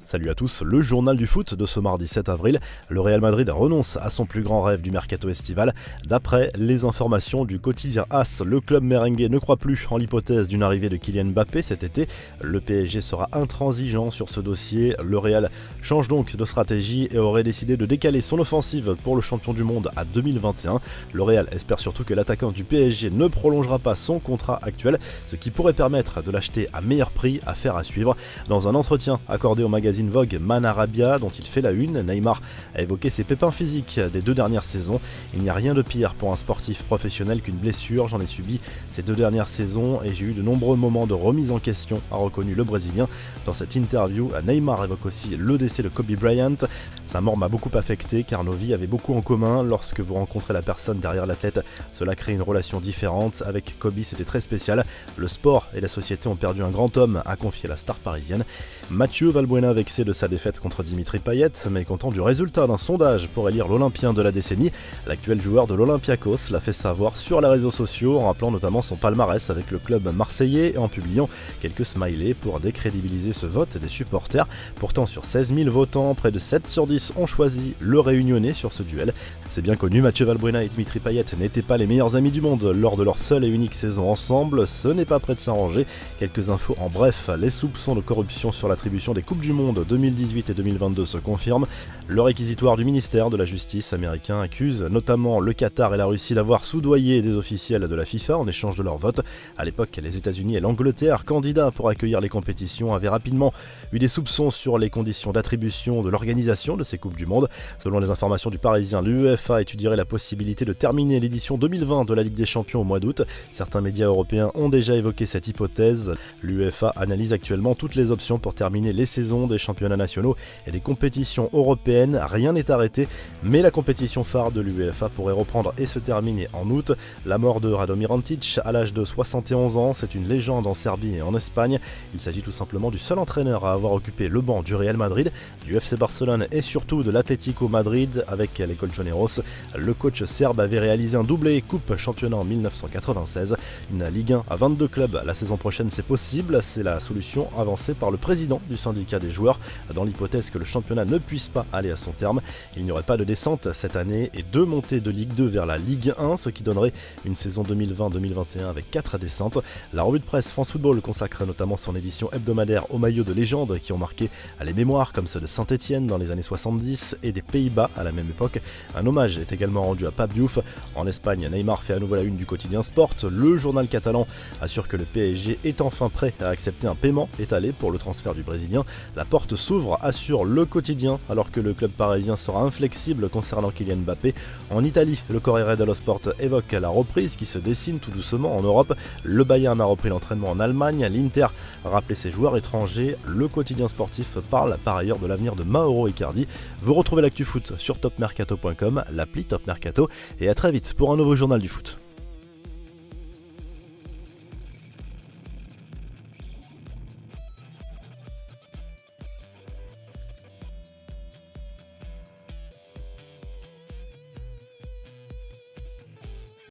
Salut à tous, le journal du foot de ce mardi 7 avril. Le Real Madrid renonce à son plus grand rêve du mercato estival. D'après les informations du quotidien AS, le club merengue ne croit plus en l'hypothèse d'une arrivée de Kylian Mbappé cet été. Le PSG sera intransigeant sur ce dossier. Le Real change donc de stratégie et aurait décidé de décaler son offensive pour le champion du monde à 2021. Le Real espère surtout que l'attaquant du PSG ne prolongera pas son contrat actuel, ce qui pourrait permettre de l'acheter à meilleur prix. Affaire à suivre. Dans un entretien accordé au magazine Vogue Man Arabia, dont il fait la une, Neymar a évoqué ses pépins physiques des 2 dernières saisons. Il n'y a rien de pire pour un sportif professionnel qu'une blessure. J'en ai subi ces 2 dernières saisons et j'ai eu de nombreux moments de remise en question, a reconnu le Brésilien. Dans cette interview, Neymar évoque aussi le décès de Kobe Bryant. Sa mort m'a beaucoup affecté car nos vies avaient beaucoup en commun. Lorsque vous rencontrez la personne derrière l'athlète, cela crée une relation différente. Avec Kobe, c'était très spécial. Le sport et la société ont perdu un grand homme, a confié la star parisienne. Mathieu Valbuena, vexé de sa défaite contre Dimitri Payet, mais content du résultat d'un sondage pour élire l'Olympien de la décennie. L'actuel joueur de l'Olympiakos l'a fait savoir sur les réseaux sociaux, en rappelant notamment son palmarès avec le club marseillais et en publiant quelques smileys pour décrédibiliser ce vote des supporters. Pourtant, sur 16 000 votants, près de 7 sur 10 ont choisi le Réunionnais sur ce duel. C'est bien connu, Mathieu Valbuena et Dimitri Payet n'étaient pas les meilleurs amis du monde lors de leur seule et unique saison ensemble. Ce n'est pas près de s'arranger. Quelques infos en bref, les soupçons de corruption sur l'attribution des Coupes du Monde 2018 et 2022 se confirment. Le réquisitoire du ministère de la Justice américain accuse notamment le Qatar et la Russie d'avoir soudoyé des officiels de la FIFA en échange de leur vote. À l'époque, les États-Unis et l'Angleterre, candidats pour accueillir les compétitions, avaient rapidement eu des soupçons sur les conditions d'attribution de l'organisation de ces Coupes du Monde. Selon les informations du Parisien, l'UEFA étudierait la possibilité de terminer l'édition 2020 de la Ligue des Champions au mois d'août. Certains médias européens ont déjà évoqué cette hypothèse. L'UEFA analyse actuellement toutes les options pour terminer les saisons des championnats nationaux et des compétitions européennes. Rien n'est arrêté, mais la compétition phare de l'UEFA pourrait reprendre et se terminer en août. La mort de Radomir Antić à l'âge de 71 ans, c'est une légende en Serbie et en Espagne. Il s'agit tout simplement du seul entraîneur à avoir occupé le banc du Real Madrid, du FC Barcelone et surtout de l'Atlético Madrid avec les Colchoneros. Le coach serbe avait réalisé un doublé Coupe Championnat en 1996. Une Ligue 1 à 22 clubs la saison prochaine, c'est possible. C'est la solution avancée par le président du syndicat des joueurs. Dans l'hypothèse que le championnat ne puisse pas aller à son terme, il n'y aurait pas de descente cette année et 2 montées de Ligue 2 vers la Ligue 1, ce qui donnerait une saison 2020-2021 avec 4 descentes. La revue de presse France Football consacre notamment son édition hebdomadaire aux maillots de légende qui ont marqué les mémoires comme ceux de Saint-Etienne dans les années 70 et des Pays-Bas à la même époque. Un hommage est également rendu à Pape Diouf. En Espagne, Neymar fait à nouveau la une du quotidien Sport. Le journal catalan assure que le PSG est enfin prêt à accepter un paiement étalé pour le transfert du Brésilien. La porte s'ouvre, assure le quotidien, alors que le club parisien sera inflexible concernant Kylian Mbappé. En Italie, le Corriere dello Sport évoque la reprise qui se dessine tout doucement en Europe. Le Bayern a repris l'entraînement en Allemagne, l'Inter a rappelé ses joueurs étrangers. Le quotidien sportif parle par ailleurs de l'avenir de Mauro Icardi. Vous retrouvez l'actu foot sur topmercato.com, l'appli Top Mercato, et à très vite pour un nouveau journal du foot.